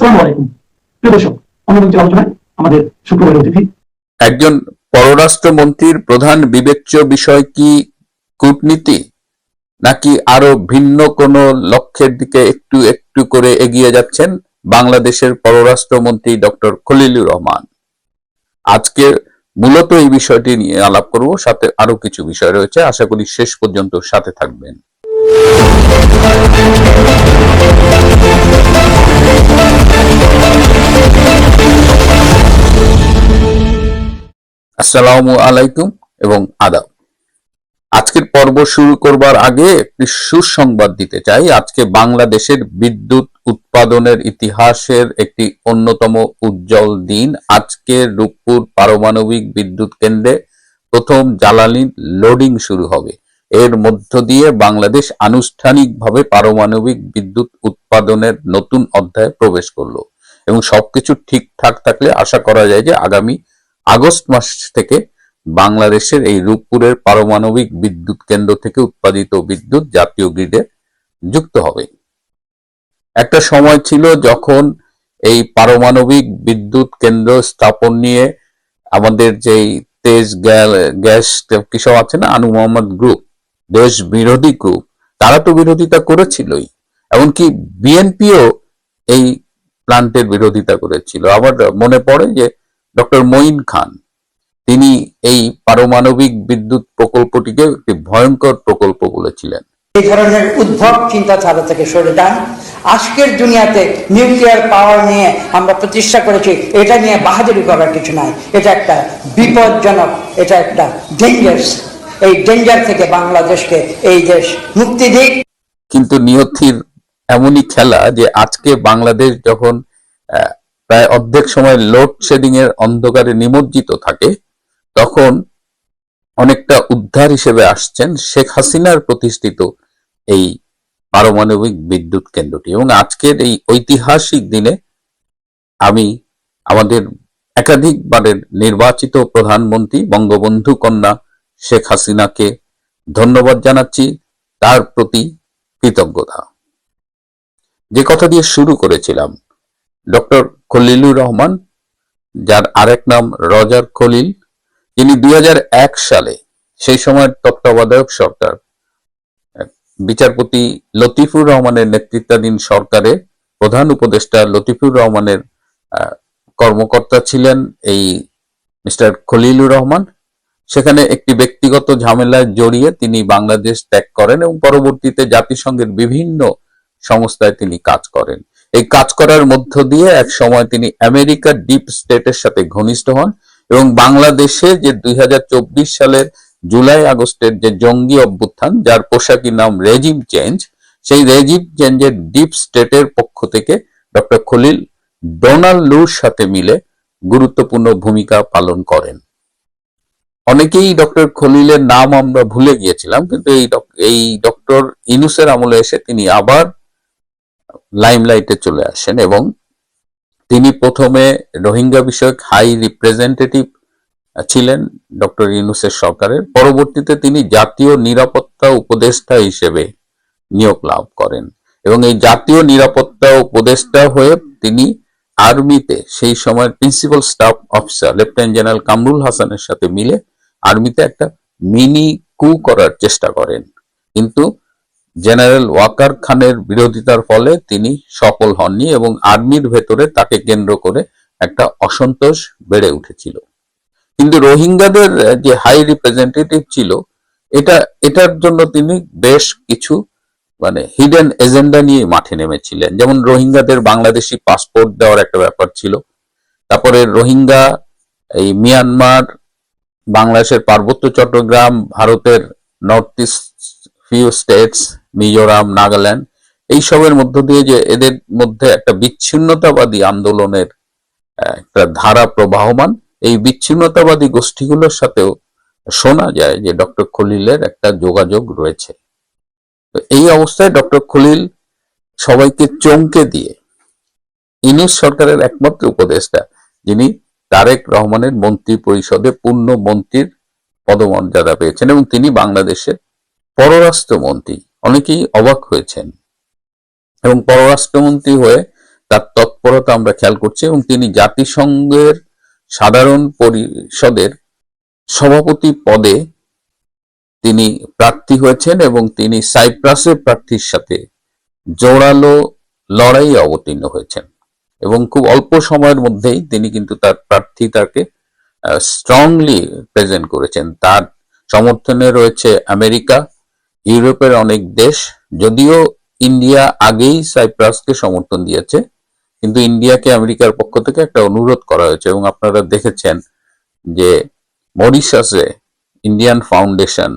আসসালামু আলাইকুম প্রিয় দর্শক, অন্যদিন আলোচনায় আমাদের শুক্রবারের অতিথি একজন পররাষ্ট্রমন্ত্রীর প্রধান বিবেচ্য বিষয় কি কূটনীতি, নাকি আরো ভিন্ন কোনো লক্ষ্যের দিকে একটু একটু করে এগিয়ে যাচ্ছেন বাংলাদেশের পররাষ্ট্রমন্ত্রী ডক্টর খলিলুর রহমান? আজকে মূলত এই বিষয়টি নিয়ে আলাপ করব, সাথে আরো কিছু বিষয় রয়েছে, আশা করি শেষ পর্যন্ত সাথে থাকবেন। আসসালামু আলাইকুম এবং আদাব। আজকের পর্ব শুরু করবার আগে একটি সুসংবাদ দিতে চাই। আজকে বাংলাদেশের বিদ্যুৎ উৎপাদনের ইতিহাসের একটি অন্যতম উজ্জ্বল দিন। আজকে রূপপুর পারমাণবিক বিদ্যুৎ কেন্দ্রে প্রথম জ্বালানি লোডিং শুরু হবে। এর মধ্য দিয়ে বাংলাদেশ আনুষ্ঠানিকভাবে পারমাণবিক বিদ্যুৎ উৎপাদনের নতুন অধ্যায়ে প্রবেশ করলো এবং সবকিছু ঠিকঠাক থাকলে আশা করা যায় যে আগামী আগস্ট মাস থেকে বাংলাদেশের এই রূপপুরের পারমাণবিক বিদ্যুৎ কেন্দ্র থেকে উৎপাদিত বিদ্যুৎ জাতীয় গ্রিডে যুক্ত হবে। একটা সময় ছিল যখন এই পারমাণবিক বিদ্যুৎ কেন্দ্র স্থাপন নিয়ে আমাদের যেই তেজ গ্যাস কিসব আছে না, আনু মোহাম্মদ গ্রুপ, দেশ বিরোধী গ্রুপ, তারা তো বিরোধিতা করেছিলই। এমনকি বিএনপিও এই প্ল্যান্টের বিরোধিতা করেছিল। আবার মনে পড়ে যে ডক্টর মঈন খান, তিনি এই পারমাণবিক বিদ্যুৎ প্রকল্পটিকে একটি ভয়ঙ্কর প্রকল্প বলেছিলেন। এই ধরনের উদ্ভব চিন্তাধারা থেকে সরে যান। আজকের দুনিয়াতে নিউক্লিয়ার পাওয়ার নিয়ে আমরা প্রতিষ্ঠা করেছি, এটা নিয়ে বাহাদুরি করার কিছু নাই। এটা একটা বিপজ্জনক, এটা একটা ডেঞ্জারাস। এই ডেঞ্জার থেকে বাংলাদেশকে এই দেশ মুক্তি দিক। কিন্তু নিয়তির এমনই খেলা যে আজকে বাংলাদেশ যখন প্রায় অর্ধেক সময় লোডশেডিং এর অন্ধকারে নিমজ্জিত থাকে, তখন অনেকটা উদ্ধার হিসেবে আসছেন শেখ হাসিনার প্রতিষ্ঠিত এই পারমাণবিক বিদ্যুৎ কেন্দ্রটি। এবং আজকের এই ঐতিহাসিক দিনে আমি আমাদের একাধিকবারের নির্বাচিত প্রধানমন্ত্রী বঙ্গবন্ধু কন্যা শেখ হাসিনাকে ধন্যবাদ জানাচ্ছি, তার প্রতি কৃতজ্ঞতা। যে কথা দিয়ে শুরু করেছিলাম, ডক্টর খলিলুর রহমান, যার আরেক নাম রজার খলিল, যিনি 2001 সালে সেই সময়ের তত্ত্বাবধায়ক সরকার বিচারপতি লতিফুর রহমানের নেতৃত্বাধীন সরকারে প্রধান উপদেষ্টা লতিফুর রহমানের কর্মকর্তা ছিলেন এই মিস্টার খলিলুর রহমান। সেখানে একটি ব্যক্তিগত ঝামেলায় জড়িয়ে তিনি বাংলাদেশ ত্যাগ করেন এবং পরবর্তীতে জাতিসংঘের বিভিন্ন সংস্থায় তিনি কাজ করেন। এই কাজ করার মধ্য দিয়ে এক সময় তিনি আমেরিকার ডিপ স্টেটের সাথে ঘনিষ্ঠ হন এবং বাংলাদেশে যে 2024 সালের জুলাই আগস্টের যে জঙ্গি অভ্যুত্থান, যার পোশাকি নাম রেজিম চেঞ্জ, সেই রেজিম চেঞ্জের ডিপ স্টেটের পক্ষ থেকে ডক্টর খলিল ডোনাল্ড লুর সাথে মিলে গুরুত্বপূর্ণ ভূমিকা পালন করেন। অনেকেই ডক্টর খলিলের নাম আমরা ভুলে গিয়েছিলাম, কিন্তু এই ডক্টর ইউনূসের আমলে এসে তিনি আবার লাইমলাইটে চলে আসেন এবং তিনি প্রথমে রোহিঙ্গা বিষয়ক হাই রিপ্রেজেন্টেটিভ ছিলেন ডক্টর ইউনূসের সরকারের। পরবর্তীতে তিনি জাতীয় নিরাপত্তা উপদেষ্টা হিসেবে নিয়োগ লাভ করেন এবং এই জাতীয় নিরাপত্তা উপদেষ্টা হয়ে তিনি আর্মিতে সেই সময়ের principal staff officer lieutenant general Kamrul হাসানের সাথে মিলে আর্মিতে একটা মিনি কু করার চেষ্টা করেন, কিন্তু জেনারেল ওয়াকার খানের বিরোধিতার ফলে তিনি সফল হননি এবং আর্মির ভেতরে তাকে কেন্দ্র করে একটা অসন্তোষ বেড়ে উঠেছিল। কিন্তু রোহিঙ্গাদের যে হাই রিপ্রেজেন্টেটিভ ছিল, এটার জন্য তিনি বেশ কিছু হিডেন এজেন্ডা নিয়ে মাঠে নেমেছিলেন। যেমন রোহিঙ্গাদের বাংলাদেশি পাসপোর্ট দেওয়ার একটা ব্যাপার ছিল, তারপরে রোহিঙ্গা এই মিয়ানমার, বাংলাদেশের পার্বত্য চট্টগ্রাম, ভারতের north east few states, Mizoram, Nagaland, এইসবের মধ্য দিয়ে যে এদের মধ্যে একটা বিচ্ছিন্নতাবাদী আন্দোলনের একটা ধারা প্রবাহমান, এই বিচ্ছিন্নতাবাদী গোষ্ঠীগুলোর সাথেও শোনা যায় যে ডক্টর খলিলের একটা যোগাযোগ রয়েছে। তো এই অবস্থায় ডক্টর খলিল সবাইকে চমকে দিয়ে ইউনূস সরকারের একমাত্র উপদেষ্টা, যিনি তারেক রহমানের মন্ত্রী পরিষদে পূর্ণ মন্ত্রীর পদমর্যাদা পেয়েছেন এবং তিনি বাংলাদেশের পররাষ্ট্রমন্ত্রী, অনেকেই অবাক হয়েছেন। এবং পররাষ্ট্রমন্ত্রী হয়ে তার তৎপরতা আমরা খেয়াল করছি, এবং তিনি জাতিসংঘের সাধারণ পরিষদের সভাপতি পদে তিনি প্রার্থী হয়েছেন, এবং তিনি সাইপ্রাসের প্রার্থীর সাথে জোরালো লড়াইয়ে অবতীর্ণ হয়েছেন, এবং খুব অল্প সময়ের মধ্যেই তিনি কিন্তু তার প্রার্থীতাকে স্ট্রংলি প্রেজেন্ট করেছেন। তার সমর্থনে রয়েছে আমেরিকা, ইউরোপের অনেক দেশ। যদিও ইন্ডিয়া আগেই সাইপ্রাসকে সমর্থন দিয়েছে, কিন্তু ইন্ডিয়াকে আমেরিকার পক্ষ থেকে একটা অনুরোধ করা হয়েছে, এবং আপনারা দেখেছেন যে মরিশাসে ইন্ডিয়ান ফাউন্ডেশন,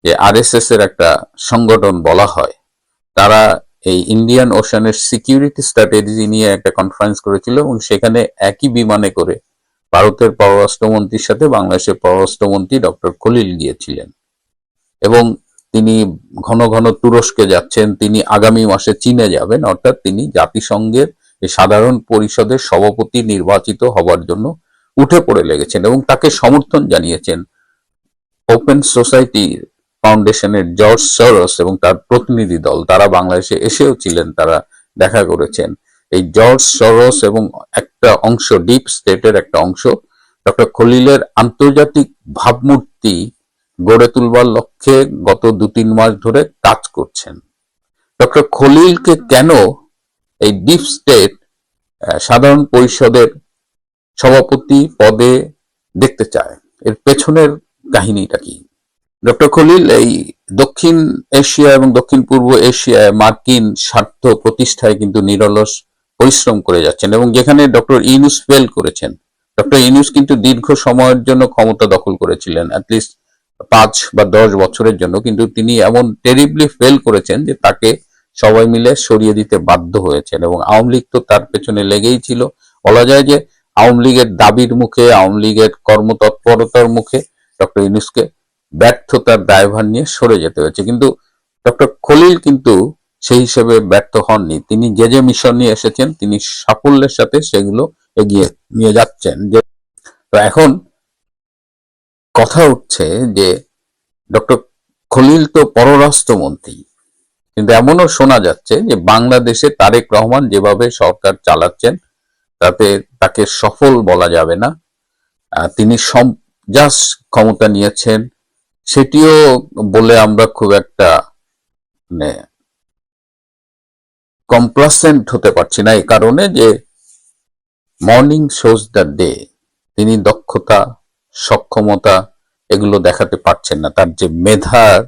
যে আরএসএস এর একটা সংগঠন বলা হয়, তারা এই ইন্ডিয়ান ওশানের সিকিউরিটি স্ট্র্যাটেজি নিয়ে একটা কনফারেন্স করেছিল, এবং সেখানে একই বিমানে করে ভারতের পররাষ্ট্রমন্ত্রীর সাথে বাংলাদেশের পররাষ্ট্রমন্ত্রী ডক্টর খলিল গিয়েছিলেন, এবং তিনি ঘন ঘন তুরস্কে যাচ্ছেন, তিনি আগামী মাসে চীনে যাবেন, অর্থাৎ তিনি জাতিসংঘের সাধারণ পরিষদের সভাপতি নির্বাচিত হবার জন্য উঠে পড়ে লেগেছেন, এবং তাকে সমর্থন জানিয়েছেন ওপেন সোসাইটি ফাউন্ডেশনের জর্জ সরোস এবং তার প্রতিনিধি দল। তারা বাংলাদেশে এসেও ছিলেন, তারা দেখা করেছেন। এই জর্জ সরোস এবং একটা অংশ, ডিপ স্টেটের একটা অংশ, ডক্টর খলিলের আন্তর্জাতিক ভাবমূর্তি গড়ে তুলবার লক্ষ্যে গত 2-3 মাস ধরে কাজ করছেন। ডক্টর খলিলকে কেন এই ডিপ স্টেট সাধারণ পরিষদের সভাপতি পদে দেখতে চায়, এর পেছনের কাহিনীটা কি? ডক্টর খলিল এই দক্ষিণ এশিয়া এবং দক্ষিণ পূর্ব এশিয়ায় মার্কিন স্বার্থ প্রতিষ্ঠায় কিন্তু নিরলস পরিশ্রম করে যাচ্ছেন, এবং যেখানে ডক্টর ইউনূস ফেল করেছেন, ডক্টর ইউনূস কিন্তু দীর্ঘ সময়ের জন্য ক্ষমতা দখল করেছিলেন, অ্যাটলিস্ট 5 বা 10 বছরের জন্য, কিন্তু তিনি এমন টেরিবলি ফেল করেছেন যে তাকে সবাই মিলে সরিয়ে দিতে বাধ্য হয়েছেন, এবং আওয়ামী লীগ তো তার পেছনে লেগেই ছিল। বলা যায় যে আওয়ামী লীগের দাবির মুখে, আওয়ামী লীগের কর্মতৎপরতার মুখে ডক্টর ইউনূসকে ব্যর্থতার দায়ভার নিয়ে সরে যেতে হয়েছে, কিন্তু ডক্টর খলিল কিন্তু সেই হিসেবে ব্যর্থ হননি। তিনি যে যে মিশন নিয়ে এসেছেন, তিনি সাফল্যের সাথে সেগুলো এগিয়ে নিয়ে যাচ্ছেন। যে তো এখন কথা উঠছে যে ডক্টর খলিল তো পররাষ্ট্রমন্ত্রী, কিন্তু এমনও শোনা যাচ্ছে যে বাংলাদেশে তারেক রহমান যেভাবে সরকার চালাচ্ছেন তাতে তাকে সফল বলা যাবে না। তিনি জাস্ট ক্ষমতা নিয়েছেন, সেটিও বলে আমরা খুব একটা মানে কমপ্লাসেন্ট হতে পারছি না, এই কারণে যে মর্নিং শোজ দ্য ডে, তিনি দক্ষতা, সক্ষমতা এগুলো দেখাতে পারছেন না। তার যে মেধার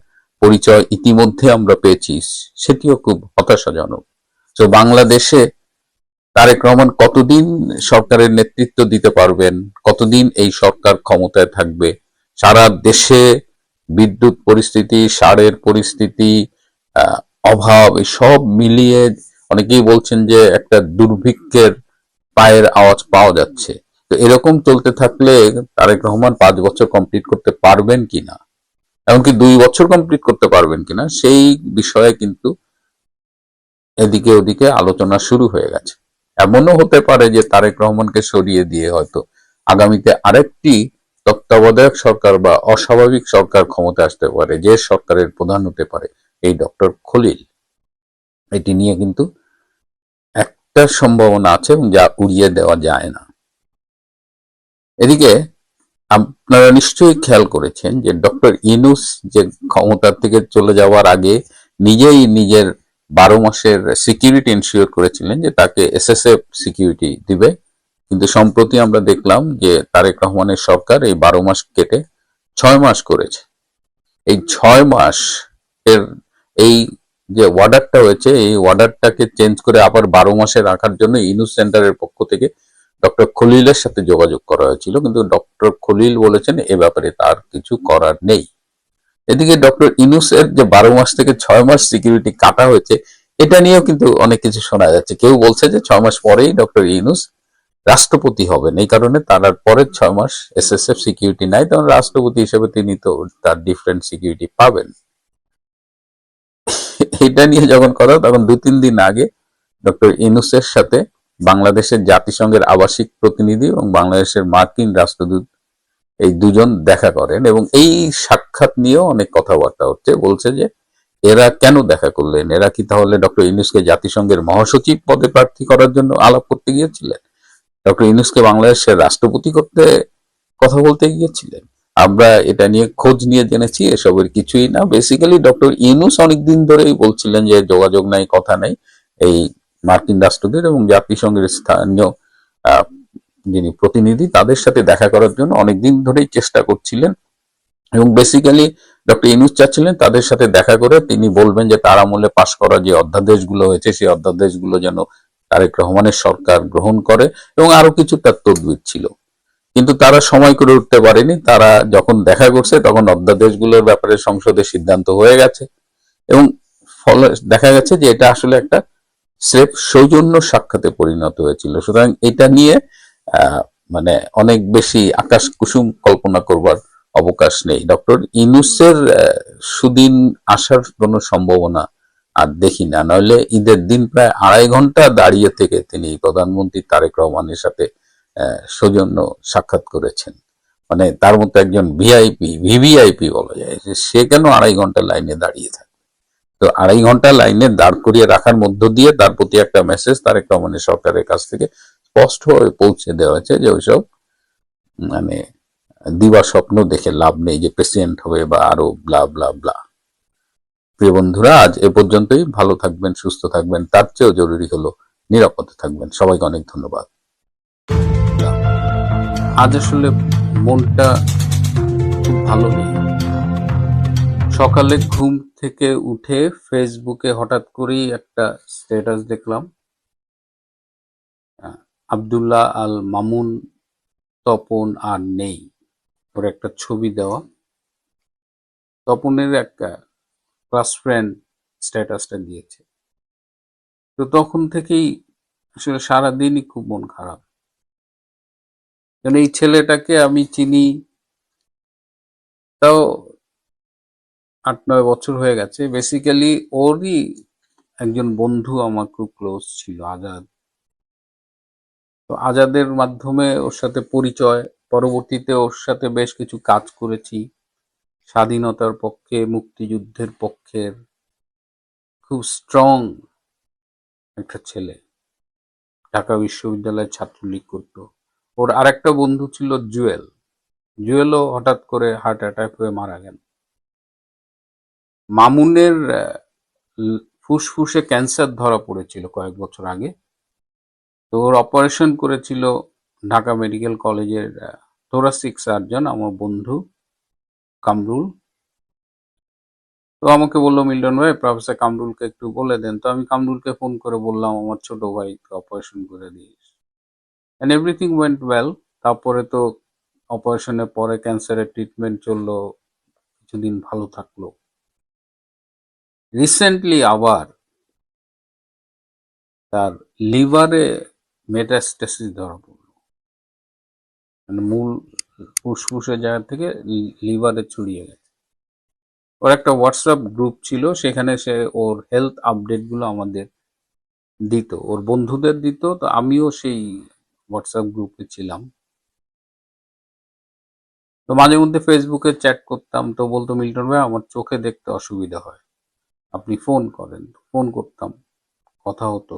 পরিচয় ইতিমধ্যে আমরা পেয়েছি, সেটিও খুব হতাশাজনক। তো বাংলাদেশে তারেক রহমান কতদিন সরকারের নেতৃত্ব দিতে পারবেন, কতদিন এই সরকার ক্ষমতায় থাকবে? সারা দেশে বিদ্যুৎ পরিস্থিতি, সারের পরিস্থিতি, অভাব, সব মিলিয়ে অনেকেই বলছেন যে একটা দুর্ভিক্ষের পায়ের আওয়াজ পাওয়া যাচ্ছে। তো এরকম চলতে থাকলে তারেক রহমান 5 বছর কমপ্লিট করতে পারবেন কিনা, এমনকি 2 বছর কমপ্লিট করতে পারবেন কিনা, সেই বিষয়ে কিন্তু এদিকে ওদিকে আলোচনা শুরু হয়ে গেছে। এমনও হতে পারে যে তারেক রহমানকে সরিয়ে দিয়ে হয়তো আগামীতে আরেকটি তত্ত্বাবধায়ক সরকার বা অস্বাভাবিক সরকার ক্ষমতা আসতে পারে, যে সরকারের প্রধান হতে পারে এই ডক্টর খলিল। এটি নিয়ে কিন্তু একটা সম্ভাবনা আছে এবং যা উড়িয়ে দেওয়া যায় না। এদিকে আপনারা নিশ্চয়ই খেয়াল করেছেন যে ডক্টর ইউনূস যে ক্ষমতা থেকে চলে যাওয়ার আগে নিজেই নিজের 12 মাসের সিকিউরিটি এনশিওর করেছিলেন যে তাকে এসএসএফ সিকিউরিটি দিবে, কিন্তু সম্প্রতি আমরা দেখলাম যে তারেক রহমানের সরকার এই 12 মাস কেটে 6 মাস করেছে। এই 6 মাস এর এই যে ওয়ার্ডারটা হয়েছে, এই ওয়ার্ডারটাকে চেঞ্জ করে আবার 12 মাসে রাখার জন্য ইউনূস সেন্টারের পক্ষ থেকে ডক্টর খলিলের সাথে যোগাযোগ করা হয়েছিল, কিন্তু ডক্টর খলিল বলেছেন এ ব্যাপারে তার কিছু করার নেই। এদিকে ডক্টর ইউনূসের যে 12 মাস থেকে 6 মাস সিকিউরিটি কাটা হয়েছে, এটা নিয়েও কিন্তু অনেক কিছু শোনা যাচ্ছে। কেউ বলছে যে 6 মাস পরেই ডক্টর ইউনূস রাষ্ট্রপতি হবেন, এই কারণে তার পরের 6 মাস এসএসএফ সিকিউরিটি নাই, তখন রাষ্ট্রপতি হিসেবে তিনি তো তার ডিফারেন্ট সিকিউরিটি পাবেন। এটা নিয়ে যখন কথা, তখন 2-3 দিন আগে ডক্টর ইউনূসের সাথে বাংলাদেশের জাতিসংঘের আবাসিক প্রতিনিধি এবং বাংলাদেশের মার্কিন রাষ্ট্রদূত এই দুজন দেখা করেন, এবং এই সাক্ষাৎ নিয়েও অনেক কথাবার্তা হচ্ছে। বলছে যে এরা কেন দেখা করলেন? এরা কি তাহলে ডক্টর ইউনূসকে জাতিসংঘের মহাসচিব পদে প্রার্থী করার জন্য আলাপ করতে গিয়েছিলেন? ডক্টর ইউনূসকে বাংলাদেশের রাষ্ট্রপতি করতে কথা বলতে গিয়েছিলেন? আমরা এটা নিয়ে খোঁজ নিয়ে জেনেছি এসবের কিছুই না। বেসিক্যালি ডক্টর ইউনূস অনেকদিন ধরেই বলছিলেন যে যোগাযোগ নাই, কথা নাই এই মার্কিন রাষ্ট্রদূত এবং জাতিসংঘের স্থানীয় আহ, যিনি প্রতিনিধি তাদের সাথে দেখা করার জন্য অনেকদিন ধরেই চেষ্টা করছিলেন এবং বেসিক্যালি ডক্টর ইউনূস চাচ্ছিলেন তাদের সাথে দেখা করে তিনি বলবেন যে তার আমলে পাশ করা যে অধ্যাদেশগুলো হয়েছে সেই অধ্যাদেশগুলো যেন তারেক রহমানের সরকার গ্রহণ করে এবং আরো কিছু তার তদবির ছিল। কিন্তু তারা সময় করে উঠতে পারেনি। তারা যখন দেখা করছে তখন অধ্যাদেশগুলোর ব্যাপারে সংসদে সিদ্ধান্ত হয়ে গেছে এবং ফলে দেখা গেছে যে এটা আসলে একটা স্রেফ সৌজন্য সাক্ষাতে পরিণত হয়েছিল। সুতরাং এটা নিয়ে আহ, মানে অনেক বেশি আকাশ কুসুম কল্পনা করবার অবকাশ নেই। ডক্টর ইউনূসের সুদিন আসার কোনো সম্ভাবনা আর দেখি না। নইলে ঈদের দিন প্রায় 2.5 ঘন্টা দাঁড়িয়ে থেকে তিনি প্রধানমন্ত্রী তারেক রহমানের সাথে সৌজন্য সাক্ষাৎ করেছেন। মানে তার মতো একজন ভিআইপি, ভিভিআইপি বলা যায়, যে সে কেন 2.5 ঘন্টা লাইনে দাঁড়িয়ে থাকে? তো 2.5 ঘন্টা লাইনে দাঁড় করিয়ে রাখার মধ্য দিয়ে তার প্রতি একটা মেসেজ তারেক রহমানের সরকারের কাছ থেকে স্পষ্টভাবে পৌঁছে দেওয়া হয়েছে যে ওইসব মানে দিবা স্বপ্ন দেখে লাভ নেই যে প্রেসিডেন্ট হবে বা আরো ব্লা ব্লা ব্লা। প্রিয় বন্ধুরা, আজ এ পর্যন্তই। ভালো থাকবেন, সুস্থ থাকবেন, তার চেয়েও জরুরি হলো নিরাপদে থাকবেন। সবাইকে অনেক ধন্যবাদ। আজ আসলে মনটা খুব ভালো নেই। সকালে ঘুম থেকে উঠে ফেসবুকে হঠাৎ করেই একটা স্ট্যাটাস দেখলাম, আব্দুল্লাহ আল মামুন তপন আর নেই, ওর একটা ছবি দেওয়া। তপনের একটা ক্লাস ফ্রেন্ড স্ট্যাটাসটা দিয়েছে। তো তখন থেকেই আসলে সারাদিনই খুব মন খারাপ, কারণ এই ছেলেটাকে আমি চিনি তাও 8-9 বছর হয়ে গেছে। বেসিক্যালি ওরই একজন বন্ধু আমার খুব ক্লোজ ছিল, আজাদ। তো আজাদের মাধ্যমে ওর সাথে পরিচয়, পরবর্তীতে ওর সাথে বেশ কিছু কাজ করেছি স্বাধীনতার পক্ষে, মুক্তিযুদ্ধের পক্ষের। খুব স্ট্রং একটা ছেলে, ঢাকা বিশ্ববিদ্যালয়ের ছাত্রলীগ করতো। ওর আরেকটা বন্ধু ছিল জুয়েল। জুয়েলও হঠাৎ করে হার্ট অ্যাটাক হয়ে মারা গেল। মামুনের ফুসফুসে ক্যান্সার ধরা পড়েছিল কয়েক বছর আগে। তো ওর অপারেশন করেছিল ঢাকা মেডিকেল কলেজের থোরাসিক সার্জন আমার বন্ধু কামরুল। তো আমাকে বললো, মিল্টন ভাই প্রফেসর কামরুলকে একটু বলে দেন। তো আমি কামরুলকে ফোন করে বললাম আমার ছোট ভাইকে অপারেশন করে দিস, এন্ড এভরিথিং ওয়েন্ট ওয়েল। তারপরে তো অপারেশনের পরে ক্যান্সারের ট্রিটমেন্ট চললো, কিছুদিন ভালো থাকলো। রিসেন্টলি আবার তার লিভারে মেটাস্টেসিস ধরা পড়লো, মানে মূল ফুসফুসের জায়গা থেকে লিভারে ছড়িয়ে গেছে। ওর একটা হোয়াটসঅ্যাপ গ্রুপ ছিল, সেখানে সে ওর হেলথ আপডেট গুলো আমাদের দিত, ওর বন্ধুদের দিত। তো আমিও সেই হোয়াটসঅ্যাপ গ্রুপে ছিলাম। তো মাঝে মধ্যে ফেসবুকে চ্যাট করতাম। তো বলতো, মিল্টন ভাই আমার চোখে দেখতে অসুবিধা হয়, আপনি ফোন করেন। ফোন করতাম, কথা হতো।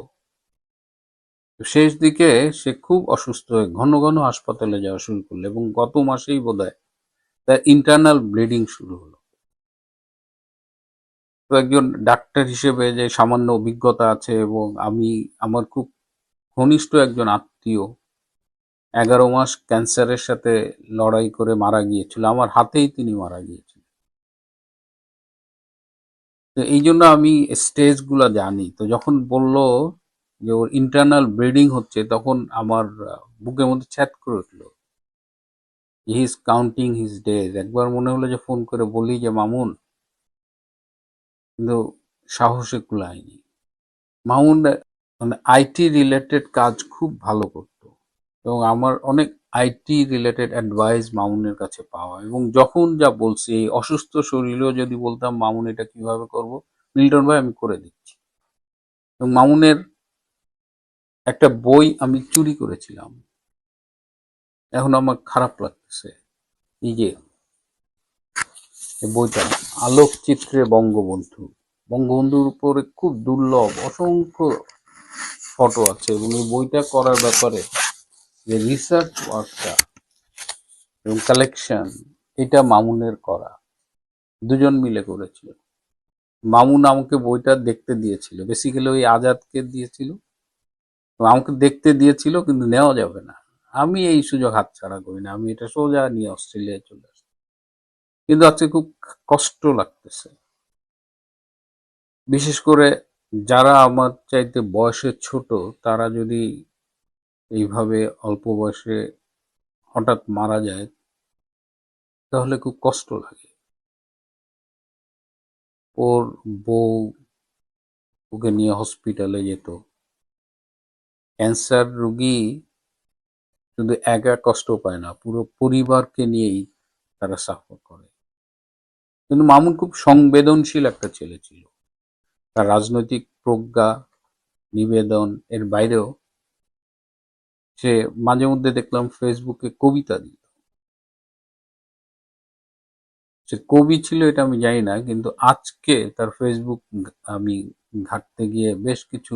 তো শেষ দিকে সে খুব অসুস্থ হয়ে ঘন ঘন হাসপাতালে যাওয়া শুরু করলো এবং গত মাসেই বোধহয় তার ইন্টারনাল ব্লিডিং শুরু হলো। তো একজন ডাক্তার হিসেবে যে সামান্য অভিজ্ঞতা আছে এবং আমি আমার খুব ঘনিষ্ঠ একজন আত্মীয় 11 মাস ক্যান্সারের সাথে লড়াই করে মারা গিয়েছিল, আমার হাতেই তিনি মারা গিয়েছিলেন। তো এই জন্য আমি স্টেজ গুলা জানি। তো যখন বলল যে ওর ইন্টারনাল ব্লিডিং হচ্ছে, তখন আমার বুকের মধ্যে ছ্যাদ করে উঠলো। He is counting his days. একবার মনে হলো যে ফোন করে বলি যে মামুন, কিন্তু সাহসে কুলায়নি। মামুন মানে আইটি রিলেটেড কাজ খুব ভালো করতো এবং আমার অনেক আইটি রিলেটেড অ্যাডভাইস মামুনের কাছে পাওয়া। এবং যখন যা বলছি, এই অসুস্থ শরীরেও যদি বলতাম মামুন এটা কিভাবে করব, মিল্টন ভাই আমি করে দিচ্ছি। এবং মামুনের একটা বই আমি চুরি করেছিলাম, এখন আমার খারাপ লাগতেছে। এই যে এই বইটা, আলোকচিত্রে বঙ্গবন্ধু, বঙ্গবন্ধুর উপরে খুব দুর্লভ অসংখ্য ফটো আছে, এবং এই বইটা করার ব্যাপারে যে রিসার্চ ওয়ার্কটা এবং কালেকশন, এটা মামুনের করা, দুজন মিলে করেছিল। মামুন আমাকে বইটা দেখতে দিয়েছিল, বেসিক্যালি ওই আজাদকে দিয়েছিল, তো আমাকে দেখতে দিয়েছিল, কিন্তু নেওয়া যাবে না। আমি এই সুযোগ হাতছাড়া করি না, আমি এটা সোজা নিয়ে অস্ট্রেলিয়ায় চলে আসি। কিন্তু আজকে খুব কষ্ট লাগতেছে, বিশেষ করে যারা আমার চাইতে বয়সে ছোট, তারা যদি এইভাবে অল্প বয়সে হঠাৎ মারা যায় তাহলে খুব কষ্ট লাগে। ওর বউ ওকে নিয়ে হসপিটালে যেত। ক্যান্সার রোগী শুধু একা কষ্ট পায় না, পুরো পরিবারকে নিয়েই তারা সাফার করে। কিন্তু মামুন খুব সংবেদনশীল একটা ছেলে ছিল। তার রাজনৈতিক প্রজ্ঞা, নিবেদন এর বাইরেও সে মাঝে মধ্যে দেখলাম ফেসবুকে কবিতা দিত। সে কবি ছিল এটা আমি জানি না, কিন্তু আজকে তার ফেসবুক আমি ঘাঁটতে গিয়ে বেশ কিছু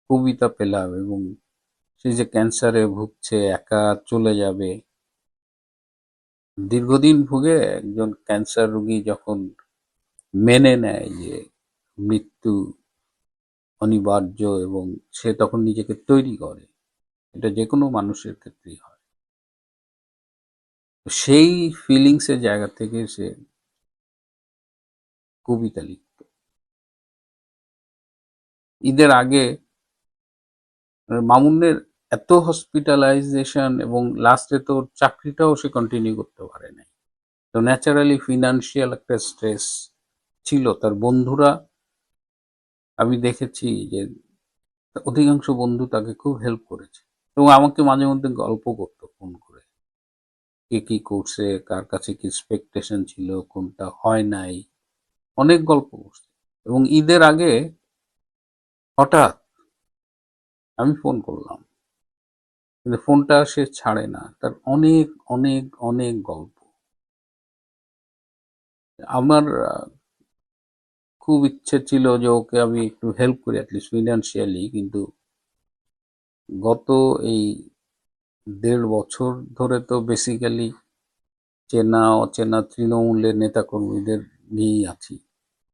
কবিতা পেলাম, এবং সে যে ক্যান্সারে ভুগছে, একা চলে যাবে, দীর্ঘদিন ভুগে একজন ক্যান্সার রোগী যখন মেনে নেয় যে মৃত্যু অনিবার্য, এবং সে তখন নিজেকে তৈরি করে, এটা যে কোনো মানুষের ক্ষেত্রেই হয়। তো সেই ফিলিংসের জায়গা থেকে সে কবিতা লিখত। ঈদের আগে মামুনের এত হসপিটালাইজেশন, এবং লাস্টে তো ওর চাকরিটাও সে কন্টিনিউ করতে পারে নাই। তো ন্যাচারালি ফিনান্সিয়াল একটা স্ট্রেস ছিল। তার বন্ধুরা, আমি দেখেছি যে অধিকাংশ বন্ধু তাকে খুব হেল্প করেছে, এবং আমাকে মাঝে মধ্যে গল্প করতো ফোন করে, কে কি করছে, কার কাছে কি এক্সপেকটেশন ছিল, কোনটা হয় নাই, অনেক গল্প করছে। এবং ঈদের আগে হঠাৎ আমি ফোন করলাম, কিন্তু ফোনটা সে ছাড়ে না, তার অনেক অনেক অনেক গল্প। আমার খুব ইচ্ছে ছিল যে ওকে আমি একটু হেল্প করি, অ্যাটলিস্ট ফিনান্সিয়ালি, কিন্তু গত এই 1.5 বছর ধরে তো বেসিক্যালি চেনা অচেনা তৃণমূলের নেতাকর্মীদের নিয়েই আছি।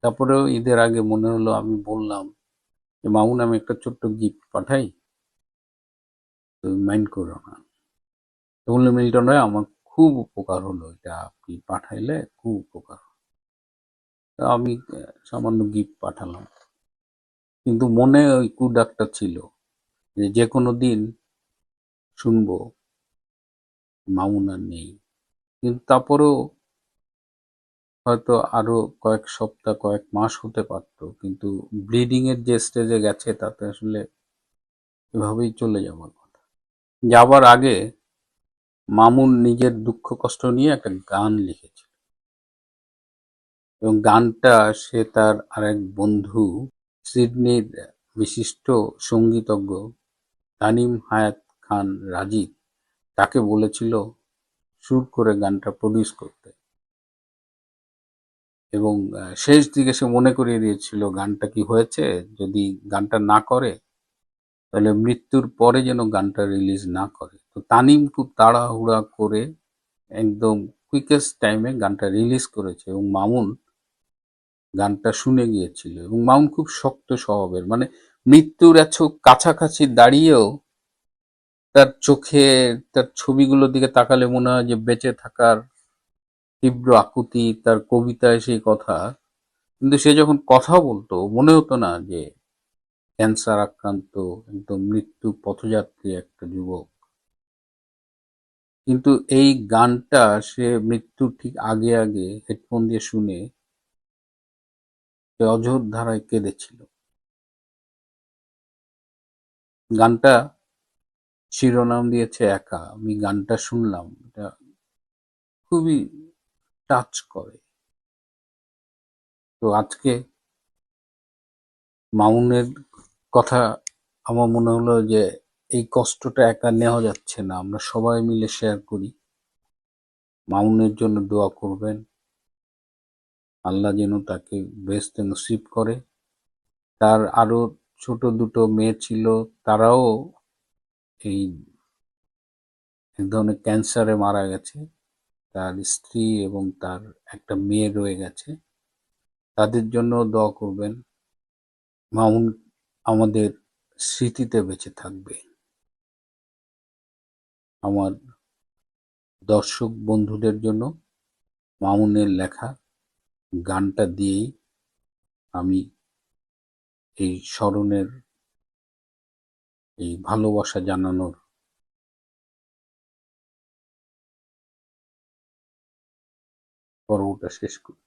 তারপরেও ঈদের আগে মনে হলো, আমি বললাম যে মামুন, আমি একটা ছোট্ট গিফট পাঠাই, তুমি মাইন্ড করো না। তো বললো, মিল্টন ভাই, আমার খুব উপকার হলো, এটা আপনি পাঠাইলে খুব উপকার হলো। তো আমি সামান্য গিফট পাঠালাম, কিন্তু মনে ওই কুডাকটা ছিল যে যে কোনো দিন শুনবো মামুন আর নেই। কিন্তু তারপরেও হয়তো আরো কয়েক সপ্তাহ, কয়েক মাস হতে পারতো, কিন্তু ব্লিডিং এর যে স্টেজে গেছে তাতে আসলে এভাবেই চলে যাওয়ার কথা। যাবার আগে মামুন নিজের দুঃখ কষ্ট নিয়ে একটা গান লিখেছে, এবং গানটা সে তার আরেক বন্ধু, সিডনির বিশিষ্ট সঙ্গীতজ্ঞ তানিম হায়াত খান রাজীব, তাকে বলেছিল সুর করে গানটা প্রডিউস করতে। এবং শেষ দিকে সে মনে করিয়ে দিয়েছিল গানটা কি হয়েছে, যদি গানটা না করে তাহলে মৃত্যুর পরে যেন গানটা রিলিজ না করে। তো তানিম খুব তাড়াহুড়া করে একদম কুইকেস্ট টাইমে গানটা রিলিজ করেছে, এবং মামুন গানটা শুনে গিয়েছিল। এবং মামুন খুব শক্ত স্বভাবের, মানে মৃত্যুর এত কাছাকাছি দাঁড়িয়েও তার চোখে, তার ছবিগুলোর দিকে তাকালে মনে হয় যে বেঁচে থাকার তীব্র আকুতি, তার কবিতায় সেই কথা। কিন্তু সে যখন কথা বলতো মনে হতো না যে ক্যান্সার আক্রান্ত একদম মৃত্যু পথযাত্রী একটা যুবক। কিন্তু এই গানটা সে মৃত্যুর ঠিক আগে আগে হেডফোন দিয়ে শুনে সে অঝোর ধারায় কেঁদেছিল। গানটা শিরোনাম দিয়েছে একা। আমি গানটা শুনলাম, এটা খুবই টাচ করে। তো আজকে মামুনের কথা আমার মনে হলো যে এই কষ্টটা একা নেওয়া যাচ্ছে না, আমরা সবাই মিলে শেয়ার করি। মামুনের জন্য দোয়া করবেন। আল্লাহ যেন তাকে বেহেশতে নসিব করে। তার আরো ছোট দুটো মেয়ে ছিল, তারাও এই এক ধরনের ক্যান্সারে মারা গেছে। তার স্ত্রী এবং তার একটা মেয়ে রয়ে গেছে, তাদের জন্য দোয়া করবেন। মামুন আমাদের স্মৃতিতে বেঁচে থাকবে। আমার দর্শক বন্ধুদের জন্য মামুনের লেখা গানটা দিয়েই আমি এই স্মরণের, এই ভালোবাসা জানানোর পর্বটা শেষ করি।